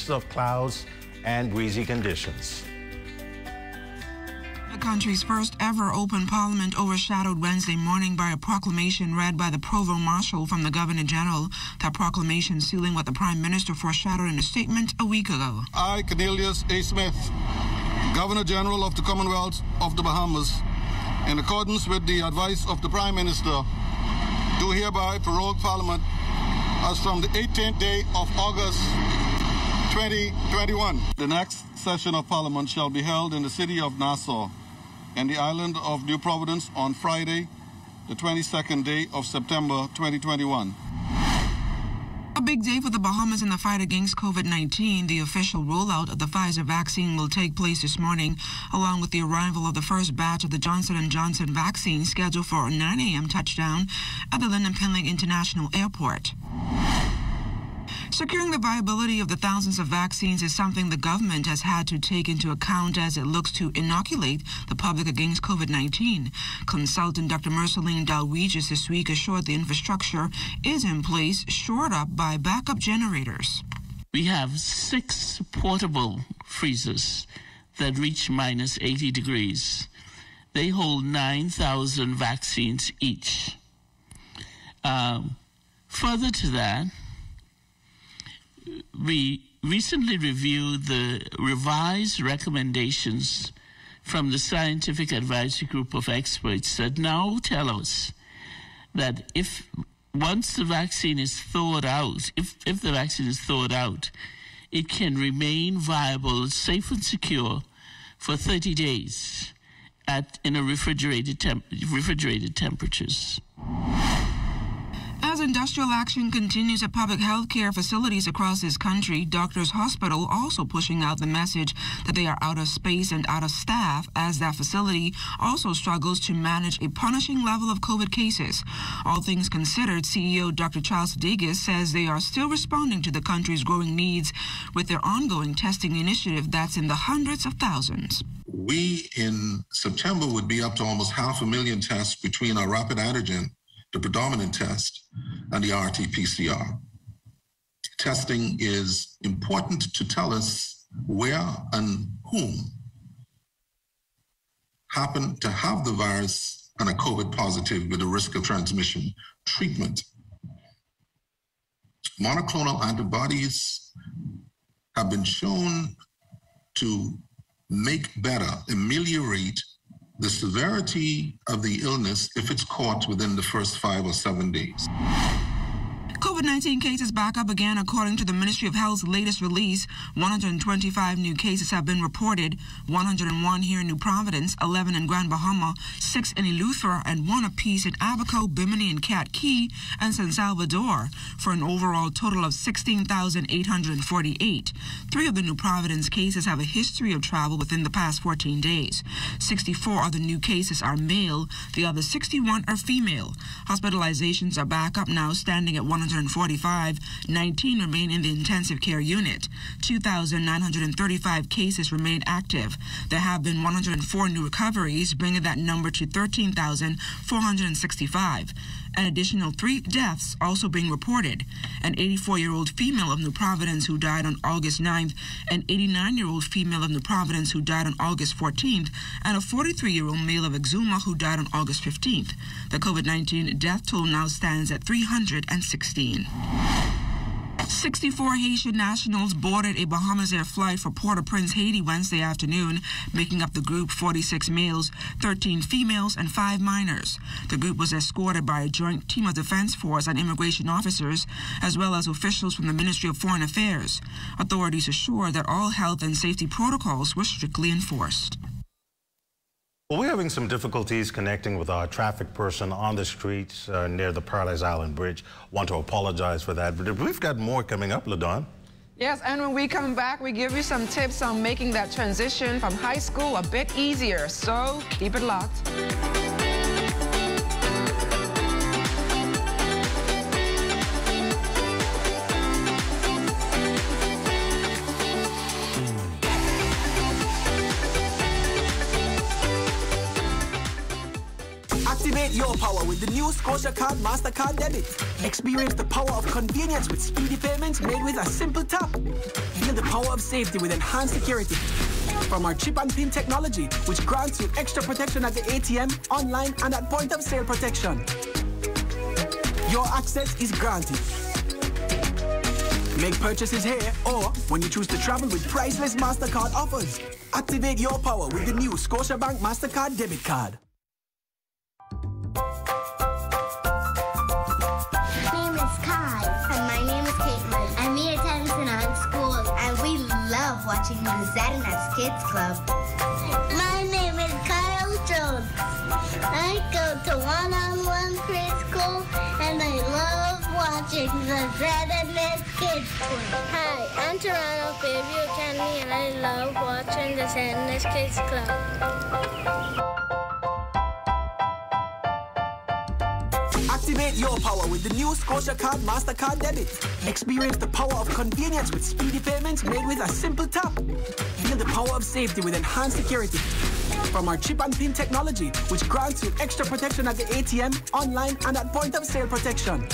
midst of clouds and breezy conditions. The country's first ever open parliament overshadowed Wednesday morning by a proclamation read by the Provost Marshal from the Governor General. That proclamation sealing what the Prime Minister foreshadowed in a statement a week ago. I, Cornelius A. Smith, Governor General of the Commonwealth of the Bahamas, in accordance with the advice of the Prime Minister, do hereby prorogue Parliament as from the 18th day of August 2021. The next session of Parliament shall be held in the city of Nassau and the island of New Providence on Friday, the 22nd day of September 2021. A big day for the Bahamas in the fight against COVID-19. The official rollout of the Pfizer vaccine will take place this morning, along with the arrival of the first batch of the Johnson & Johnson vaccine scheduled for a 9 a.m. touchdown at the Lynden Pinley International Airport. Securing the viability of the thousands of vaccines is something the government has had to take into account as it looks to inoculate the public against COVID-19. Consultant Dr. Merceline Dalwegius this week assured the infrastructure is in place, shored up by backup generators. We have 6 portable freezers that reach minus 80 degrees. They hold 9,000 vaccines each. Further to that, we recently reviewed the revised recommendations from the Scientific Advisory Group of Experts that now tell us that once the vaccine is thawed out, if the vaccine is thawed out, it can remain viable, safe and secure for 30 days in a refrigerated temperatures. As industrial action continues at public health care facilities across this country, Doctors Hospital also pushing out the message that they are out of space and out of staff, as that facility also struggles to manage a punishing level of COVID cases. All things considered, CEO Dr. Charles Degas says they are still responding to the country's growing needs with their ongoing testing initiative that's in the hundreds of thousands. We, in September, would be up to almost 500,000 tests between our rapid antigen, the predominant test, and the RT-PCR. Testing is important to tell us where and whom happen to have the virus and are COVID positive with a risk of transmission. Treatment. Monoclonal antibodies have been shown to make better, ameliorate the severity of the illness if it's caught within the first 5 or 7 days. COVID-19 cases back up again. According to the Ministry of Health's latest release, 125 new cases have been reported, 101 here in New Providence, 11 in Grand Bahama, 6 in Eleuthera, and 1 apiece in Abaco, Bimini, and Cat Key, and San Salvador, for an overall total of 16,848. 3 of the New Providence cases have a history of travel within the past 14 days. 64 of the new cases are male. The other 61 are female. Hospitalizations are back up now, standing at 145. 19 remain in the intensive care unit. 2,935 cases remain active. There have been 104 new recoveries, bringing that number to 13,465. An additional 3 deaths also being reported. An 84-year-old female of New Providence who died on August 9th, an 89-year-old female of New Providence who died on August 14th, and a 43-year-old male of Exuma who died on August 15th. The COVID-19 death toll now stands at 316. 64 Haitian nationals boarded a Bahamas Air flight for Port-au-Prince, Haiti Wednesday afternoon, making up the group 46 males, 13 females, and 5 minors. The group was escorted by a joint team of Defense Force and immigration officers, as well as officials from the Ministry of Foreign Affairs. Authorities assured that all health and safety protocols were strictly enforced. Well, we're having some difficulties connecting with our traffic person on the streets near the Paradise Island Bridge. Want to apologize for that, but we've got more coming up, LaDon. Yes, and when we come back, we give you some tips on making that transition from high school a bit easier. So keep it locked. Activate your power with the new Scotia Card MasterCard Debit. Experience the power of convenience with speedy payments made with a simple tap. Feel the power of safety with enhanced security from our chip and pin technology, which grants you extra protection at the ATM, online, and at point of sale protection. Your access is granted. Make purchases here or when you choose to travel with priceless MasterCard offers. Activate your power with the new Scotiabank MasterCard Debit Card. My name is Kai. And my name is Caitlin. And we attend St. Anne's School. And we love watching the ZNS Kids Club. My name is Kyle Jones. I go to one-on-one preschool and I love watching the ZNS Kids Club. Hi, I'm Toronto Fairview Academy and I love watching the ZNS Kids Club. Activate your power with the new Scotia Card MasterCard Debit. Experience the power of convenience with speedy payments made with a simple tap. Feel the power of safety with enhanced security from our chip and pin technology, which grants you extra protection at the ATM, online, and at point of sale protection.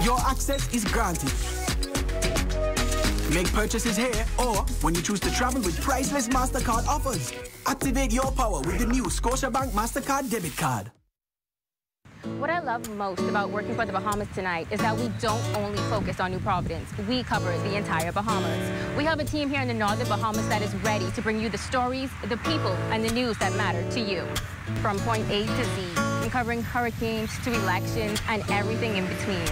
Your access is granted. Make purchases here or when you choose to travel with priceless MasterCard offers. Activate your power with the new Scotiabank MasterCard Debit Card. What I love most about working for the Bahamas Tonight is that we don't only focus on New Providence. We cover the entire Bahamas. We have a team here in the Northern Bahamas that is ready to bring you the stories, the people, and the news that matter to you. From point A to Z, and covering hurricanes to elections and everything in between.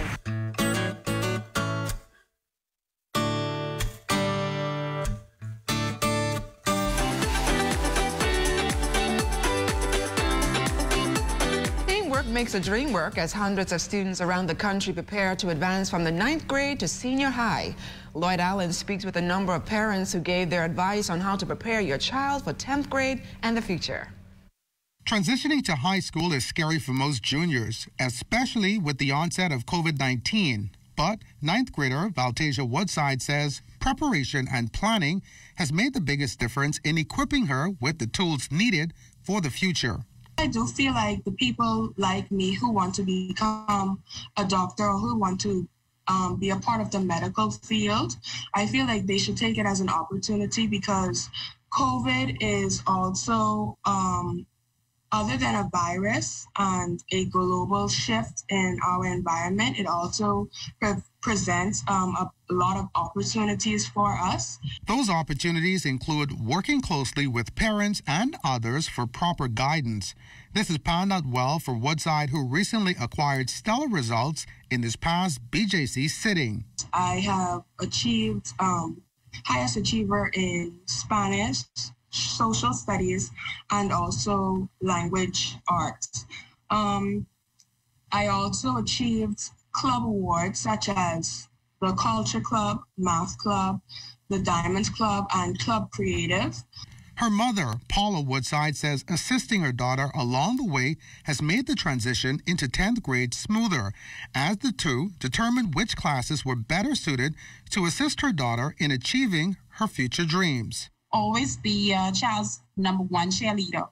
Makes a dream work as hundreds of students around the country prepare to advance from the 9th grade to senior high. Lloyd Allen speaks with a number of parents who gave their advice on how to prepare your child for 10th grade and the future. Transitioning to high school is scary for most juniors, especially with the onset of COVID-19. But 9th grader Valtasia Woodside says preparation and planning has made the biggest difference in equipping her with the tools needed for the future. I do feel like the people like me who want to become a doctor or who want to be a part of the medical field, I feel like they should take it as an opportunity because COVID is also, other than a virus and a global shift in our environment, it also presents a lot of opportunities for us. Those opportunities include working closely with parents and others for proper guidance. This has panned out well for Woodside, who recently acquired stellar results in this past BJC sitting. I have achieved highest achiever in Spanish, social studies, and also language arts. I also achieved club awards such as the Culture Club, Math Club, the Diamonds Club, and Club Creative. Her mother, Paula Woodside, says assisting her daughter along the way has made the transition into 10th grade smoother, as the two determined which classes were better suited to assist her daughter in achieving her future dreams. Always be a child's number one cheerleader.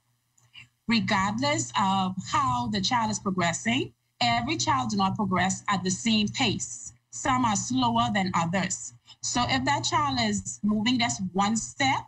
Regardless of how the child is progressing, every child does not progress at the same pace. Some are slower than others. So if that child is moving just one step,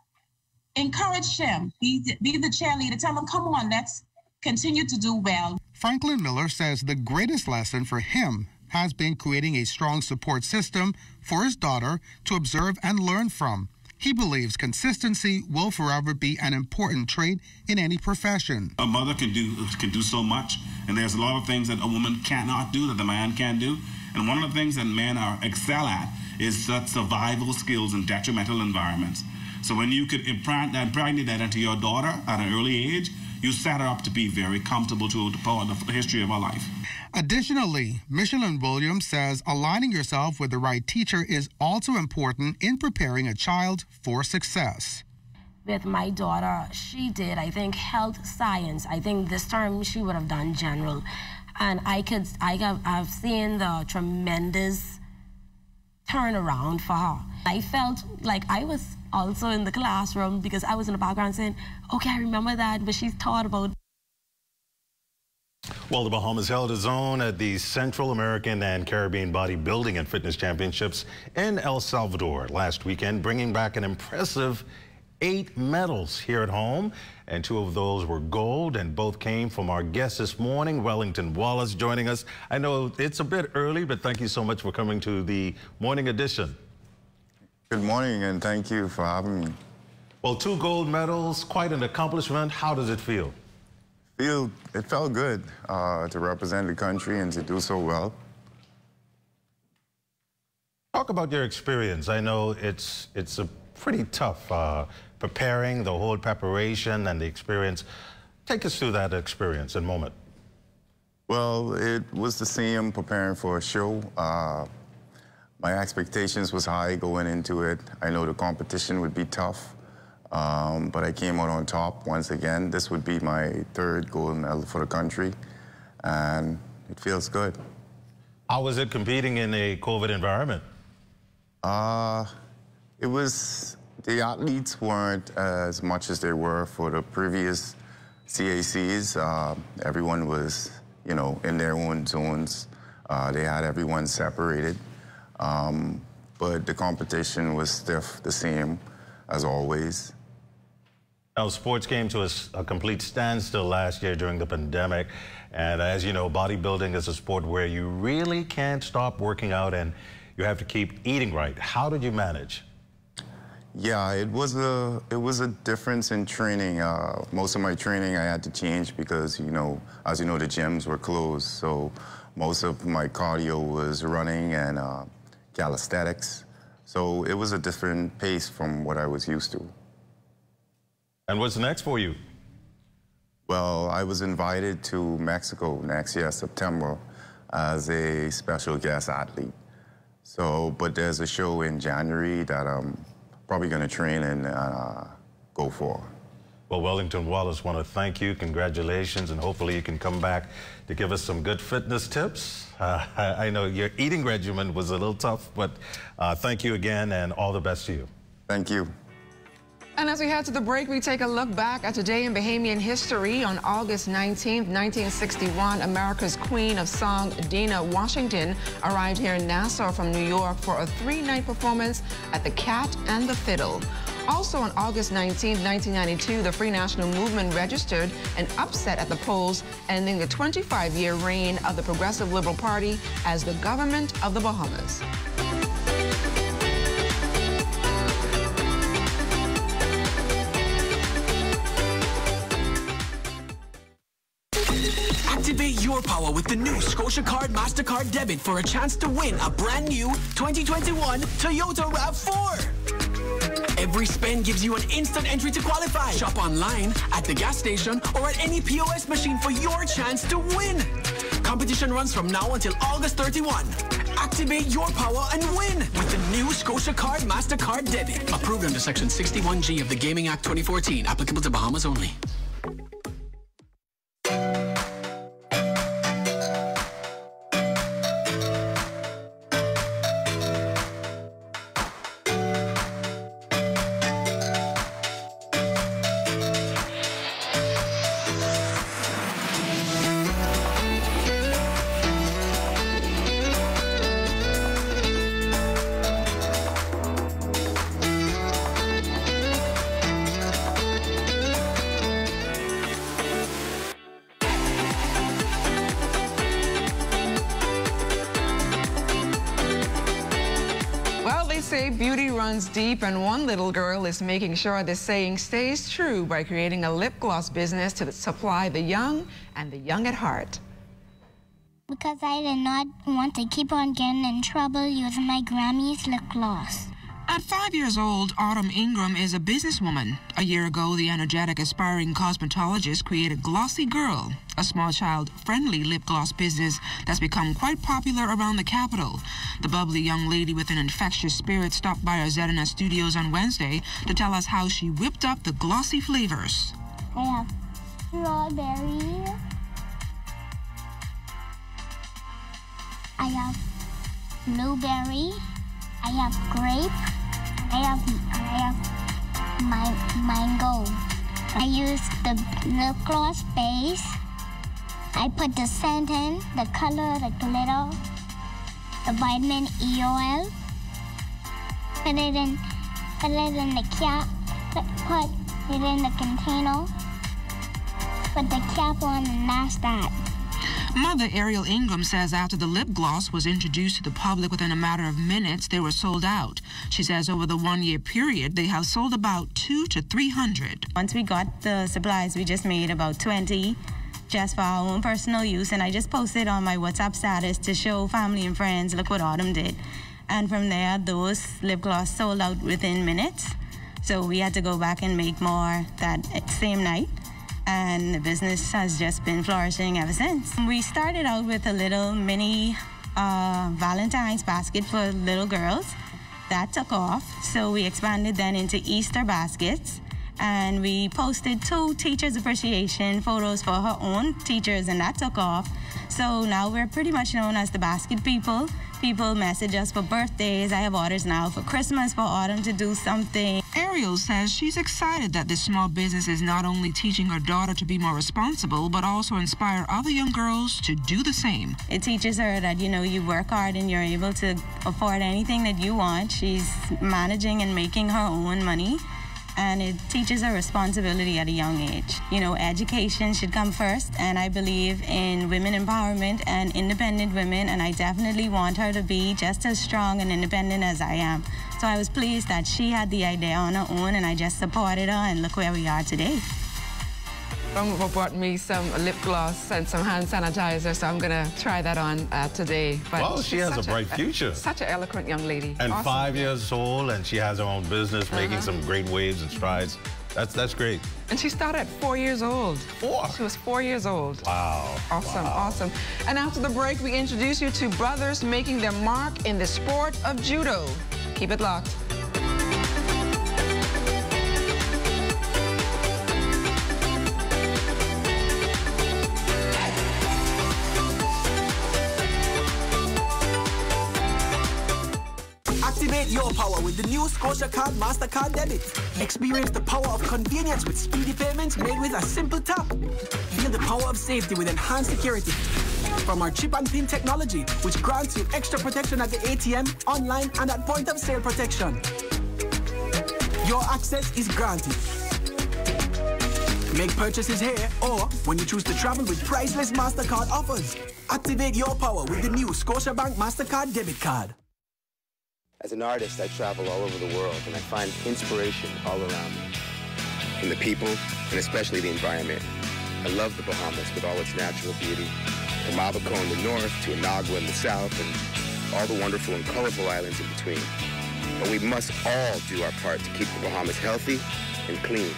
encourage him. Be the cheerleader. Tell him, come on, let's continue to do well. Franklin Miller says the greatest lesson for him has been creating a strong support system for his daughter to observe and learn from. He believes consistency will forever be an important trait in any profession. A mother can do so much, and there's a lot of things that a woman cannot do that the man can do. And one of the things that men excel at is such survival skills in detrimental environments. So when you could impregnate that into your daughter at an early age, you set her up to be very comfortable to the history of her life. Additionally, Michelin Williams says aligning yourself with the right teacher is also important in preparing a child for success. With my daughter, she did, I think, health science. I think this term she would have done general. And I've seen the tremendous turnaround for her. I felt like I was also in the classroom because I was in the background saying, okay, I remember that, but she's thought about Well, the Bahamas held its own at the Central American and Caribbean Bodybuilding and Fitness Championships in El Salvador last weekend, bringing back an impressive 8 medals here at home, and 2 of those were gold, and both came from our guest this morning, Wellington Wallace, joining us. I know it's a bit early, but thank you so much for coming to the morning edition. Good morning, and thank you for having me. Well, 2 gold medals, quite an accomplishment. How does it feel? It felt good to represent the country and to do so well. Talk about your experience. I know it's a pretty tough preparing, the whole preparation and the experience. Take us through that experience and moment. Well, it was the same preparing for a show. My expectations was high going into it. I know the competition would be tough. But I came out on top once again. This would be my 3rd gold medal for the country, and it feels good. How was it competing in a COVID environment? The athletes weren't as much as they were for the previous CACs. Everyone was, in their own zones. They had everyone separated. But the competition was still the same as always. Now, sports came to a complete standstill last year during the pandemic. And as you know, bodybuilding is a sport where you really can't stop working out and you have to keep eating right. How did you manage? Yeah, it was a difference in training. Most of my training I had to change because, as you know, the gyms were closed. So most of my cardio was running and calisthenics. So it was a different pace from what I was used to. And what's next for you? Well, I was invited to Mexico next year, September, as a special guest athlete. But there's a show in January that I'm probably going to train and go for. Well, Wellington Wallace, want to thank you. Congratulations, and hopefully you can come back to give us some good fitness tips. I know your eating regimen was a little tough, but thank you again, and all the best to you. Thank you. And as we head to the break, we take a look back at today in Bahamian history. On August 19th, 1961, America's Queen of Song, Dinah Washington, arrived here in Nassau from New York for a 3-night performance at the Cat and the Fiddle. Also on August 19, 1992, the Free National Movement registered an upset at the polls, ending the 25-year reign of the Progressive Liberal Party as the government of the Bahamas. Activate your power with the new Scotia Card MasterCard Debit for a chance to win a brand new 2021 Toyota RAV4. Every spend gives you an instant entry to qualify. Shop online, at the gas station, or at any POS machine for your chance to win. Competition runs from now until August 31. Activate your power and win with the new Scotia Card MasterCard Debit. Approved under Section 61G of the Gaming Act 2014. Applicable to Bahamas only. Beauty runs deep, and one little girl is making sure this saying stays true by creating a lip gloss business to supply the young and the young at heart. Because I did not want to keep on getting in trouble using my Grammy's lip gloss. At 5 years old, Autumn Ingram is a businesswoman. A year ago, the energetic, aspiring cosmetologist created Glossy Girl, a small child-friendly lip gloss business that's become quite popular around the capital. The bubbly young lady with an infectious spirit stopped by our ZNS studios on Wednesday to tell us how she whipped up the glossy flavors. I have strawberry. I have blueberry. I have grape. I have mango. I use the lip gloss base I put the scent in, the color, the glitter, the vitamin E oil. Put it in the cap. Put it in the container. Put the cap on and that's that. Mother Ariel Ingram says after the lip gloss was introduced to the public within a matter of minutes, they were sold out. She says over the 1-year period, they have sold about 200 to 300. Once we got the supplies, we just made about 20 just for our own personal use. And I just posted on my WhatsApp status to show family and friends, look what Autumn did. And from there, those lip gloss sold out within minutes. So we had to go back and make more that same night. And the business has just been flourishing ever since. We started out with a little mini Valentine's basket for little girls. That took off, so we expanded then into Easter baskets. And we posted 2 teachers' appreciation photos for her own teachers, and that took off. So now we're pretty much known as the basket people. People message us for birthdays. I have orders now for Christmas for Autumn to do something. Ariel says she's excited that this small business is not only teaching her daughter to be more responsible, but also inspire other young girls to do the same. It teaches her that, you know, you work hard and you're able to afford anything that you want. She's managing and making her own money. And it teaches her responsibility at a young age. You know, education should come first, and I believe in women empowerment and independent women, and I definitely want her to be just as strong and independent as I am. So I was pleased that she had the idea on her own, and I just supported her, and look where we are today. Mama brought me some lip gloss and some hand sanitizer, so I'm going to try that on today. But well, she has a bright future. Such an eloquent young lady. And awesome. 5 years old, and she has her own business, making some great waves and strides. That's great. And she started at 4 years old. 4? She was 4 years old. Wow. Awesome, wow. Awesome. And after the break, we introduce you to brothers making their mark in the sport of judo. Keep it locked. Activate your power with the new Scotia Card MasterCard Debit. Experience the power of convenience with speedy payments made with a simple tap. Feel the power of safety with enhanced security from our chip and pin technology, which grants you extra protection at the ATM, online, and at point of sale protection. Your access is granted. Make purchases here or when you choose to travel with priceless MasterCard offers. Activate your power with the new Scotiabank MasterCard Debit Card. As an artist, I travel all over the world, and I find inspiration all around me. In the people, and especially the environment. I love the Bahamas with all its natural beauty. From Abaco in the north to Inagua in the south, and all the wonderful and colorful islands in between. But we must all do our part to keep the Bahamas healthy and clean,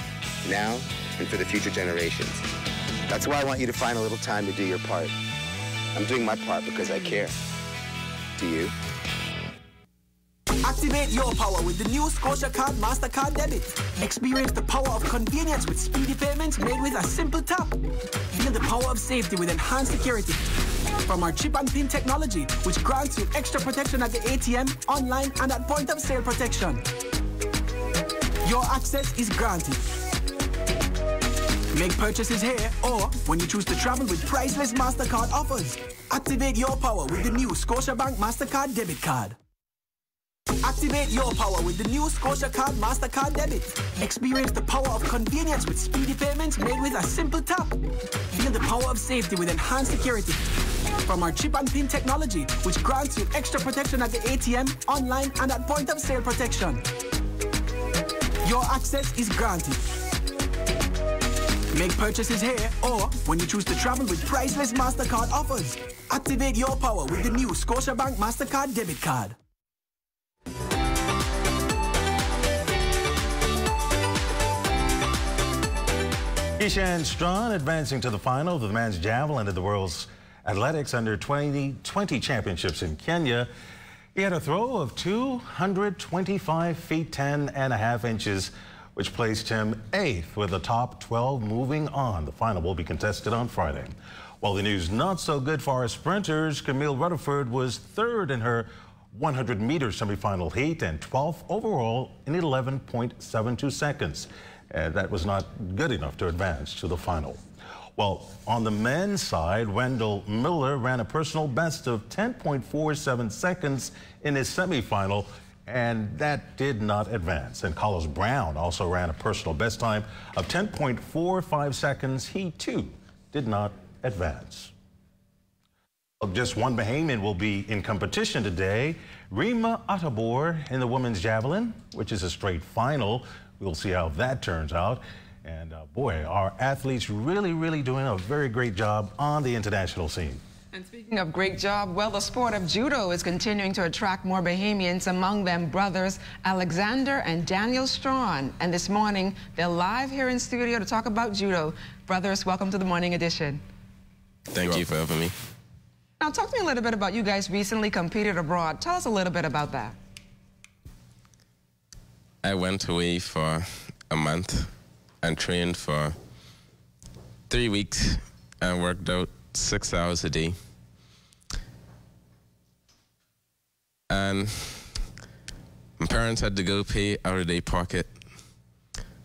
now and for the future generations. That's why I want you to find a little time to do your part. I'm doing my part because I care. Do you? Activate your power with the new Scotia Card MasterCard Debit. Experience the power of convenience with speedy payments made with a simple tap. Feel the power of safety with enhanced security from our chip and pin technology, which grants you extra protection at the ATM, online, and at point of sale protection. Your access is granted. Make purchases here or when you choose to travel with priceless MasterCard offers. Activate your power with the new Scotiabank MasterCard Debit Card. Activate your power with the new Scotia Card MasterCard Debit. Experience the power of convenience with speedy payments made with a simple tap. Feel the power of safety with enhanced security from our chip and pin technology, which grants you extra protection at the ATM, online, and at point of sale protection. Your access is granted. Make purchases here or when you choose to travel with priceless MasterCard offers. Activate your power with the new Scotiabank MasterCard Debit Card. Ishan Strachan advancing to the final of the men's javelin at the World's Athletics Under 20 Championships in Kenya. He had a throw of 225 feet 10.5 inches, which placed him 8th with the top 12 moving on. The final will be contested on Friday. While the news not so good for our sprinters, Camille Rutherford was 3rd in her 100-meter semifinal heat and 12th overall in 11.72 seconds. That was not good enough to advance to the final. Well, on the men's side, Wendell Miller ran a personal best of 10.47 seconds in his semifinal, and that did not advance. And Carlos Brown also ran a personal best time of 10.45 seconds. He, too, did not advance. Just one Bahamian will be in competition today. Rima Atabor in the women's javelin, which is a straight final. We'll see how that turns out. And boy, our athletes really doing a very great job on the international scene. And speaking of great job, well, the sport of judo is continuing to attract more Bahamians, among them brothers Alexander and Daniel Strawn. And this morning, they're live here in studio to talk about judo. Brothers, welcome to the Morning Edition. Thank you for having me. Now, talk to me a little bit about you guys recently competed abroad. Tell us a little bit about that. I went away for a month and trained for 3 weeks and worked out 6 hours a day. And my parents had to go pay out of their pocket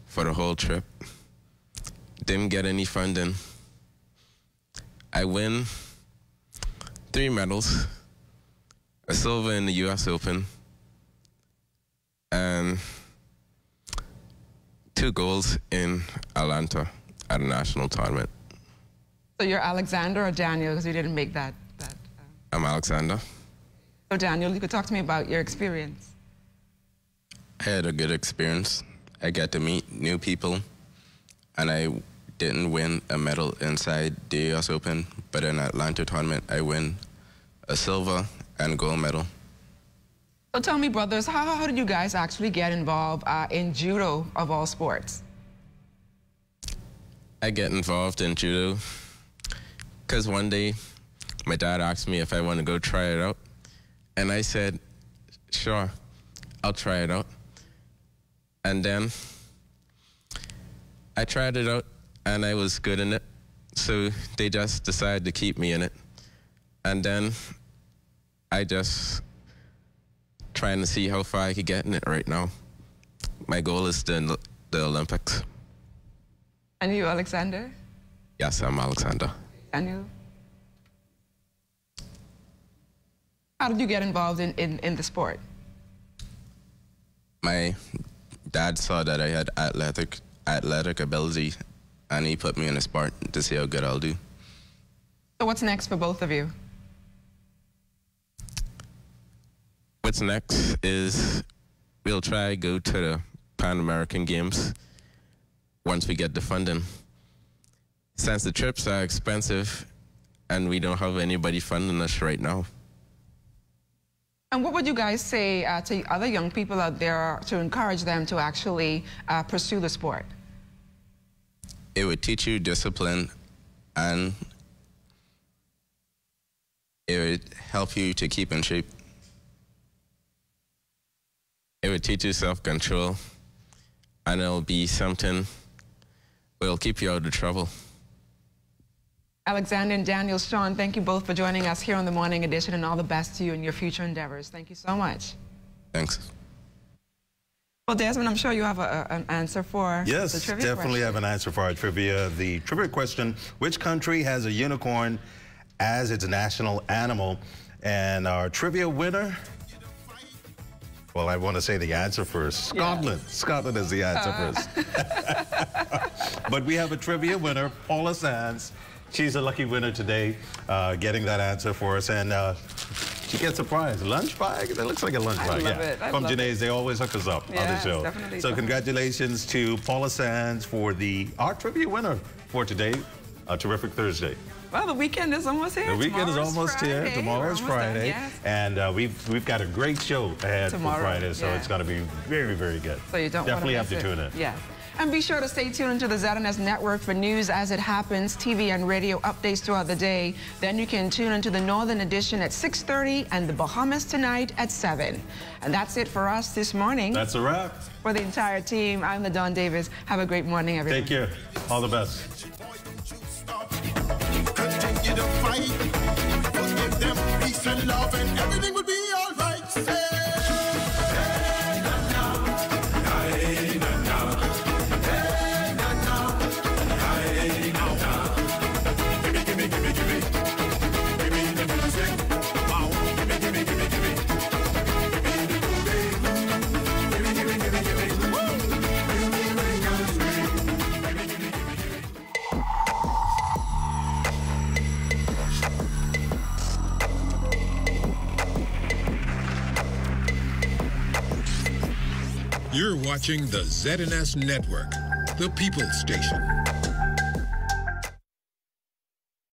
for the whole trip. Didn't get any funding. I win 3 medals, a silver in the U.S. Open, and 2 golds in Atlanta at a national tournament. So you're Alexander or Daniel, because you didn't make that. I'm Alexander. So Daniel, you could talk to me about your experience. I had a good experience. I got to meet new people, and I didn't win a medal inside the U.S. Open, but in Atlanta tournament, I win a silver and gold medal. So tell me, brothers, how did you guys actually get involved in judo of all sports? I get involved in judo because one day my dad asked me if I want to go try it out, and I said, sure, I'll try it out. And then I tried it out, and I was good in it, so they just decided to keep me in it. And then I just trying to see how far I could get in it right now. My goal is the Olympics. And you, Alexander? Yes, I'm Alexander. Daniel? How did you get involved in the sport? My dad saw that I had athletic ability, and he put me in a sport to see how good I'll do. So what's next for both of you? What's next is we'll try to go to the Pan American Games once we get the funding. Since the trips are expensive and we don't have anybody funding us right now. And what would you guys say to other young people out there to encourage them to actually pursue the sport? It would teach you discipline, and it would help you to keep in shape. It would teach you self-control, and it'll be something that will keep you out of trouble. Alexander and Daniel Strawn, thank you both for joining us here on the Morning Edition, and all the best to you in your future endeavors. Thank you so much. Thanks. Well, Desmond, I'm sure you have an answer for the trivia question. Yes, definitely have an answer for our trivia. The trivia question, which country has a unicorn as its national animal? And our trivia winner, well, I want to say the answer first. Scotland. Yeah. Scotland is the answer first. But we have a trivia winner, Paula Sands. She's a lucky winner today, getting that answer for us. And she gets a prize. Lunch bag? That looks like a lunch bag. Love it. From Janae's, they always hook us up on the show. Definitely. So congratulations to Paula Sands for our trivia winner for today. A terrific Thursday. Well, the weekend is almost here. The weekend is almost here. Tomorrow is Friday. Yes. And we've got a great show ahead for Friday, so it's going to be very, very good. So you don't definitely have to tune in. Yeah. And be sure to stay tuned to the ZNS Network for news as it happens, TV and radio updates throughout the day. Then you can tune into the Northern Edition at 6:30 and the Bahamas Tonight at 7. And that's it for us this morning. That's a wrap. For the entire team, I'm LaDawn Davis. Have a great morning, everyone. Take care. All the best. Continue to fight. Give them peace and love, and everything will be all right. Say, hey, na, na. Hey, na, na. Hey, na, na. Hey, na, na. You're watching the ZNS Network, the People's Station.